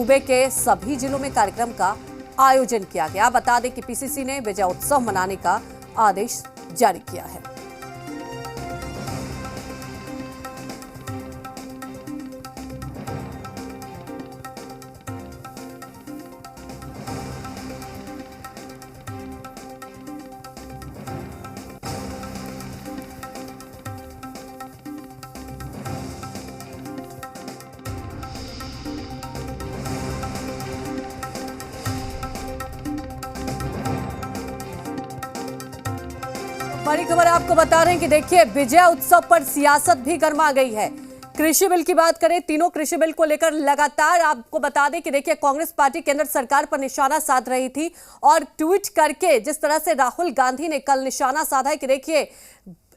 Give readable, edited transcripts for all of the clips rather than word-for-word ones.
सूबे के सभी जिलों में कार्यक्रम का आयोजन किया गया। बता दें कि पीसीसी ने विजय उत्सव मनाने का आदेश जारी किया है। बड़ी खबर आपको बता रहे हैं कि देखिए विजय उत्सव पर सियासत भी गर्मा गई है। कृषि बिल की बात करें, तीनों कृषि बिल को लेकर लगातार आपको बता दें कि देखिए कांग्रेस पार्टी केंद्र सरकार पर निशाना साध रही थी और ट्वीट करके जिस तरह से राहुल गांधी ने कल निशाना साधा है कि देखिए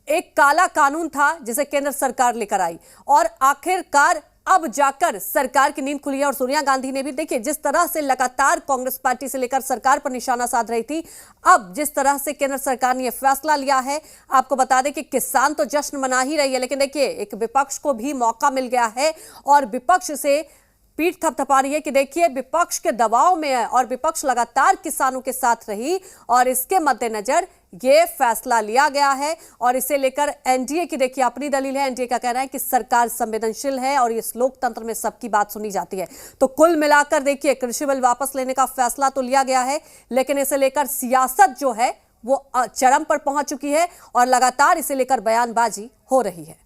एक काला कानून था जिसे केंद्र सरकार लेकर आई और आखिरकार अब जाकर सरकार की नींद खुली है। और सोनिया गांधी ने भी देखिए जिस तरह से लगातार कांग्रेस पार्टी से लेकर सरकार पर निशाना साध रही थी, अब जिस तरह से केंद्र सरकार ने यह फैसला लिया है, आपको बता दें कि किसान तो जश्न मना ही रही है, लेकिन देखिए एक विपक्ष को भी मौका मिल गया है और विपक्ष से पीठ थपथपा रही है कि देखिए विपक्ष के दबाव में है और विपक्ष लगातार किसानों के साथ रही और इसके मद्देनजर ये फैसला लिया गया है। और इसे लेकर एनडीए की देखिए अपनी दलील है। एनडीए का कहना है कि सरकार संवेदनशील है और इस लोकतंत्र में सबकी बात सुनी जाती है। तो कुल मिलाकर देखिए कृषि बिल वापस लेने का फैसला तो लिया गया है, लेकिन इसे लेकर सियासत जो है वो चरम पर पहुंच चुकी है और लगातार इसे लेकर बयानबाजी हो रही है।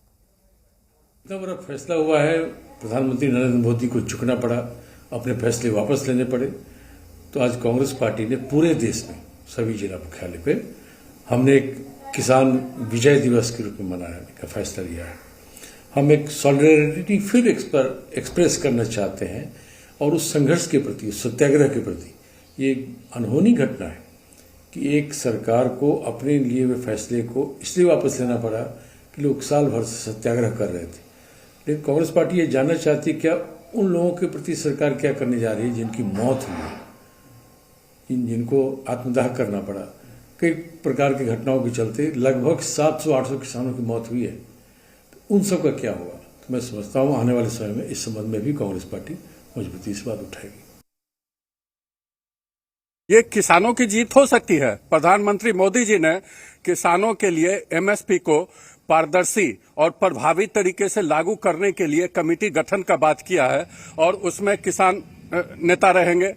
इतना बड़ा फैसला हुआ है, प्रधानमंत्री नरेंद्र मोदी को झुकना पड़ा, अपने फैसले वापस लेने पड़े। तो आज कांग्रेस पार्टी ने पूरे देश में सभी जिला मुख्यालय पे हमने एक किसान विजय दिवस के रूप में मनाने का फैसला लिया है। हम एक सॉलिडेरिटी फिर एक्सप्रेस करना चाहते हैं और उस संघर्ष के प्रति, सत्याग्रह के प्रति ये अनहोनी घटना है कि एक सरकार को अपने लिए हुए फैसले को इसलिए वापस लेना पड़ा कि लोग साल भर से सत्याग्रह कर रहे थे। लेकिन कांग्रेस पार्टी ये जानना चाहती है क्या उन लोगों के प्रति सरकार क्या करने जा रही है जिनकी मौत हुई है, जिनको आत्मदाह करना पड़ा। कई प्रकार की घटनाओं के चलते लगभग 700-800 किसानों की मौत हुई है। तो उन सब का क्या होगा? तो मैं समझता हूं आने वाले समय में इस संबंध में भी कांग्रेस पार्टी मजबूती से बात उठाएगी। ये किसानों की जीत हो सकती है। प्रधानमंत्री मोदी जी ने किसानों के लिए एमएसपी को पारदर्शी और प्रभावी तरीके से लागू करने के लिए कमेटी गठन का बात किया है और उसमें किसान नेता रहेंगे,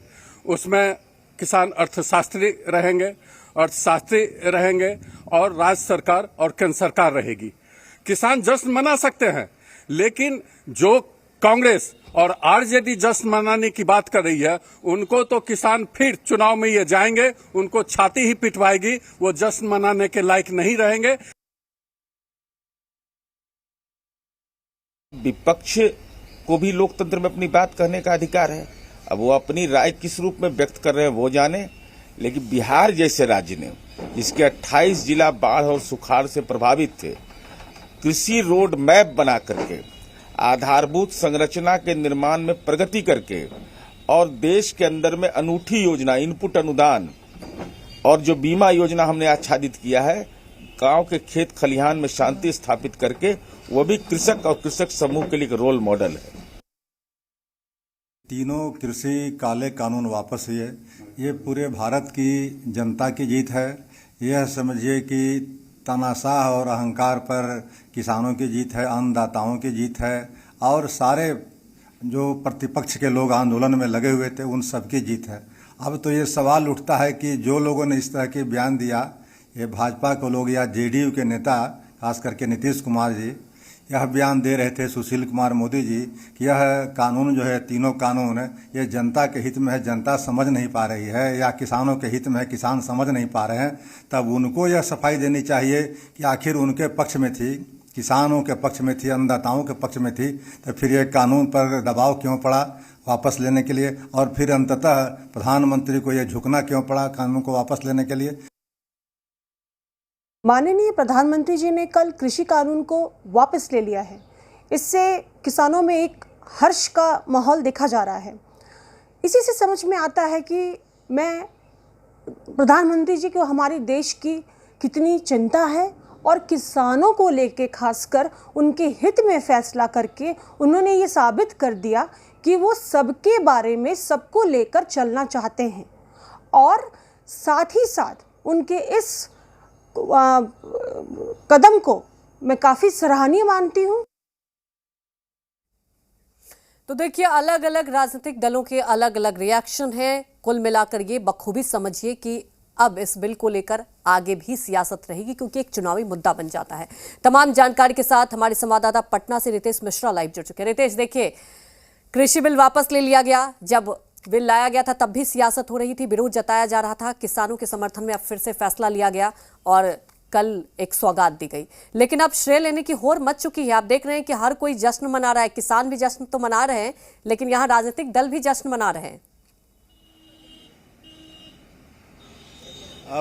उसमें किसान अर्थशास्त्री रहेंगे, अर्थशास्त्री रहेंगे और राज्य सरकार और केंद्र सरकार रहेगी। किसान जश्न मना सकते हैं, लेकिन जो कांग्रेस और आरजेडी जश्न मनाने की बात कर रही है, उनको तो किसान फिर चुनाव में ये जाएंगे, उनको छाती ही पिटवाएगी, वो जश्न मनाने के लायक नहीं रहेंगे। विपक्ष को भी लोकतंत्र में अपनी बात कहने का अधिकार है। अब वो अपनी राय किस रूप में व्यक्त कर रहे हैं वो जाने, लेकिन बिहार जैसे राज्य ने जिसके 28 जिला बाढ़ और सुखाड़ से प्रभावित थे, कृषि रोड मैप बना करके, आधारभूत संरचना के निर्माण में प्रगति करके और देश के अंदर में अनूठी योजना, इनपुट अनुदान और जो बीमा योजना हमने आच्छादित किया है, गांव के खेत खलिहान में शांति स्थापित करके, वो भी कृषक और कृषक समूह के लिए एक रोल मॉडल है। तीनों कृषि काले कानून वापस हुए, ये पूरे भारत की जनता की जीत है। यह समझिए कि तानाशाह और अहंकार पर किसानों की जीत है, अन्नदाताओं की जीत है और सारे जो प्रतिपक्ष के लोग आंदोलन में लगे हुए थे उन सब की जीत है। अब तो ये सवाल उठता है कि जो लोगों ने इस तरह के बयान दिया, ये भाजपा के लोग या जेडीयू के नेता, खास करके नीतीश कुमार जी, यह बयान दे रहे थे, सुशील कुमार मोदी जी, कि यह कानून जो है, तीनों कानून ये जनता के हित में है, जनता समझ नहीं पा रही है, या किसानों के हित में है, किसान समझ नहीं पा रहे हैं, तब उनको यह सफाई देनी चाहिए कि आखिर उनके पक्ष में थी, किसानों के पक्ष में थी, अन्नदाताओं के पक्ष में थी, तो फिर यह कानून पर दबाव क्यों पड़ा वापस लेने के लिए, और फिर अंततः प्रधानमंत्री को यह झुकना क्यों पड़ा कानून को वापस लेने के लिए। माननीय प्रधानमंत्री जी ने कल कृषि कानून को वापस ले लिया है। इससे किसानों में एक हर्ष का माहौल देखा जा रहा है। इसी से समझ में आता है कि मैं प्रधानमंत्री जी को हमारे देश की कितनी चिंता है और किसानों को लेके खासकर उनके हित में फैसला करके उन्होंने ये साबित कर दिया कि वो सबके बारे में सबको लेकर चलना चाहते हैं और साथ ही साथ उनके इस कदम को मैं काफ़ी सराहनीय मानती हूँ। तो देखिए, अलग अलग राजनीतिक दलों के अलग अलग रिएक्शन है। कुल मिलाकर ये बखूबी समझिए कि अब इस बिल को लेकर आगे भी सियासत रहेगी, क्योंकि एक चुनावी मुद्दा बन जाता है। तमाम जानकारी के साथ हमारे संवाददाता पटना से रितेश मिश्रा लाइव जुड़ चुके हैं। रितेश, देखिए, कृषि बिल वापस ले लिया गया। जब बिल लाया गया था तब भी सियासत हो रही थी, विरोध जताया जा रहा था। किसानों के समर्थन में अब फिर से फैसला लिया गया और कल एक सौगात दी गई, लेकिन अब श्रेय लेने की होड़ मच चुकी है। आप देख रहे हैं कि हर कोई जश्न मना रहा है। किसान भी जश्न तो मना रहे हैं, लेकिन यहाँ राजनीतिक दल भी जश्न मना रहे हैं।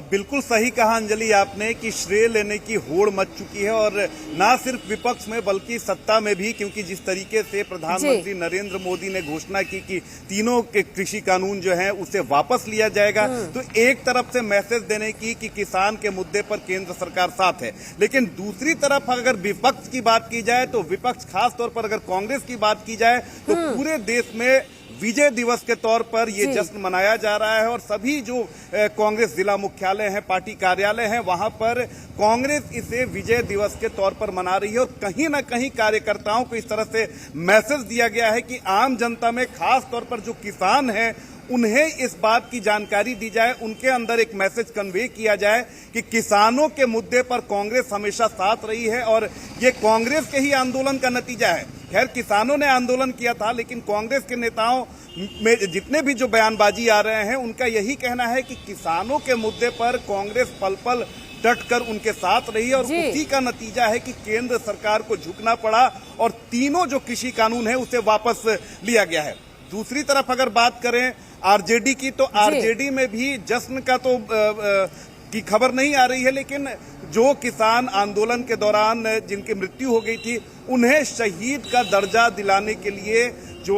बिल्कुल सही कहा अंजलि आपने कि श्रेय लेने की होड़ मच चुकी है, और ना सिर्फ विपक्ष में बल्कि सत्ता में भी, क्योंकि जिस तरीके से प्रधानमंत्री नरेंद्र मोदी ने घोषणा की कि तीनों के कृषि कानून जो है उसे वापस लिया जाएगा, तो एक तरफ से मैसेज देने की कि किसान के मुद्दे पर केंद्र सरकार साथ है, लेकिन दूसरी तरफ अगर विपक्ष की बात की जाए तो विपक्ष, खास तौर पर अगर कांग्रेस की बात की जाए तो पूरे देश में विजय दिवस के तौर पर ये जश्न मनाया जा रहा है। और सभी जो कांग्रेस जिला मुख्यालय हैं, पार्टी कार्यालय हैं, वहां पर कांग्रेस इसे विजय दिवस के तौर पर मना रही है। और कहीं ना कहीं कार्यकर्ताओं को इस तरह से मैसेज दिया गया है कि आम जनता में, खास तौर पर जो किसान हैं, उन्हें इस बात की जानकारी दी जाए, उनके अंदर एक मैसेज कन्वे किया जाए कि किसानों के मुद्दे पर कांग्रेस हमेशा साथ रही है और ये कांग्रेस के ही आंदोलन का नतीजा है। खैर, किसानों ने आंदोलन किया था, लेकिन कांग्रेस के नेताओं में जितने भी जो बयानबाजी आ रहे हैं, उनका यही कहना है कि किसानों के मुद्दे पर कांग्रेस पल पल डटकर उनके साथ रही और उसी का नतीजा है कि केंद्र सरकार को झुकना पड़ा और तीनों जो कृषि कानून है उसे वापस लिया गया है। दूसरी तरफ अगर बात करें आरजेडी की, तो आरजेडी में भी जश्न का तो की खबर नहीं आ रही है, लेकिन जो किसान आंदोलन के दौरान जिनकी मृत्यु हो गई थी, उन्हें शहीद का दर्जा दिलाने के लिए जो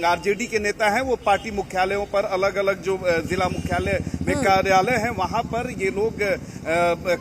आरजेडी के नेता हैं वो पार्टी मुख्यालयों पर, अलग अलग जो जिला मुख्यालय में कार्यालय हैं, वहां पर ये लोग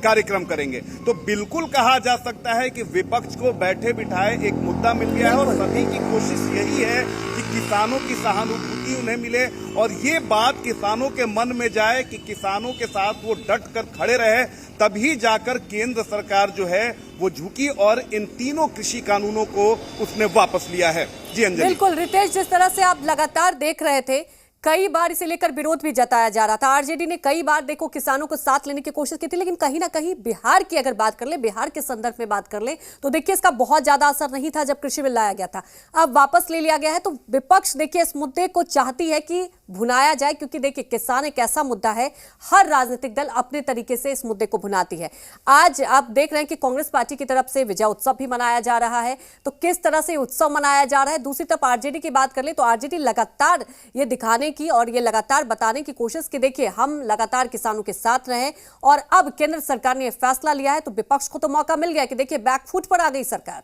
कार्यक्रम करेंगे। तो बिल्कुल कहा जा सकता है कि विपक्ष को बैठे बिठाए एक मुद्दा मिल गया है और सभी की कोशिश यही है कि किसानों की सहानुभूति उन्हें मिले और ये बात किसानों के मन में जाए कि किसानों के साथ वो डट कर खड़े रहे, तभी जाकर केंद्र सरकार जो है वो झुकी और इन तीनों कृषि कानूनों को उसने वापस लिया है। जी अंजलि। बिल्कुल रितेश, जिस तरह से आप लगातार देख रहे थे, कई बार इसे लेकर विरोध भी जताया जा रहा था। आरजेडी ने कई बार देखो किसानों को साथ लेने की कोशिश की थी, लेकिन कहीं ना कहीं बिहार की अगर बात कर ले, बिहार के संदर्भ में बात कर ले, तो देखिए इसका बहुत ज्यादा असर नहीं था जब कृषि बिल लाया गया था। अब वापस ले लिया गया है, तो विपक्ष देखिए इस मुद्दे को चाहती है कि भुनाया जाए, क्योंकि देखिए किसान एक ऐसा मुद्दा है, हर राजनीतिक दल अपने तरीके से इस मुद्दे को भुनाती है। आज आप देख रहे हैं कि कांग्रेस पार्टी की तरफ से विजय उत्सव भी मनाया जा रहा है, तो किस तरह से उत्सव मनाया जा रहा है। दूसरी तरफ आरजेडी की बात कर ले तो आरजेडी लगातार ये दिखाने की और ये लगातार बताने की कोशिश की देखिए हम लगातार किसानों के साथ रहे, और अब केंद्र सरकार ने फैसला लिया है, तो विपक्ष को तो मौका मिल गया कि देखिए बैकफुट पर आ गई सरकार।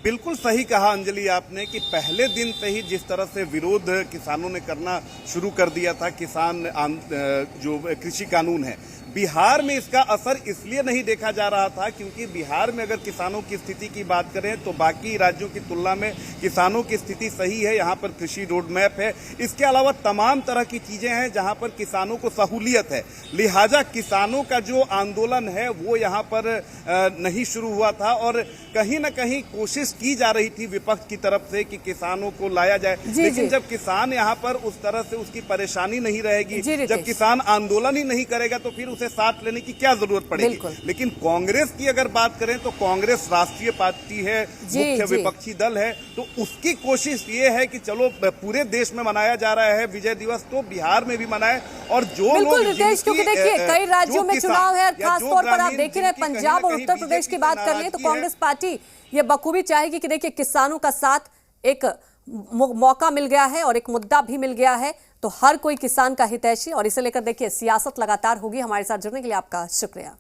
बिल्कुल सही कहा अंजलि आपने कि पहले दिन से ही जिस तरह से विरोध किसानों ने करना शुरू कर दिया था, किसान जो कृषि कानून है, बिहार में इसका असर इसलिए नहीं देखा जा रहा था क्योंकि बिहार में अगर किसानों की स्थिति की बात करें तो बाकी राज्यों की तुलना में किसानों की स्थिति सही है। यहाँ पर कृषि रोड मैप है, इसके अलावा तमाम तरह की चीजें हैं जहाँ पर किसानों को सहूलियत है, लिहाजा किसानों का जो आंदोलन है वो यहाँ पर नहीं शुरू हुआ था और कहीं ना कहीं कोशिश की जा रही थी विपक्ष की तरफ से कि किसानों को लाया जाए, लेकिन जब किसान यहाँ पर उस तरह से उसकी परेशानी नहीं रहेगी, जब किसान आंदोलन ही नहीं करेगा तो फिर उसे साथ लेने की क्या जरूरत पड़ेगी। लेकिन कांग्रेस की अगर बात करें तो कांग्रेस राष्ट्रीय पार्टी है, मुख्य विपक्षी दल है, तो उसकी कोशिश ये है कि चलो पूरे देश में मनाया जा रहा है विजय दिवस, तो बिहार में भी मनाए। और जो लोग रितेश, क्योंकि देखिए कई राज्यों में चुनाव है, खास तौर पर आप देख रहे हैं पंजाब और उत्तर प्रदेश की बात कर लें तो कांग्रेस पार्टी ये बखूबी चाहेगी कि देखिए किसानों का साथ एक मौका मिल गया है और एक मुद्दा भी मिल गया है, तो हर कोई किसान का हितैषी, और इसे लेकर देखिए सियासत लगातार होगी। हमारे साथ जुड़ने के लिए आपका शुक्रिया।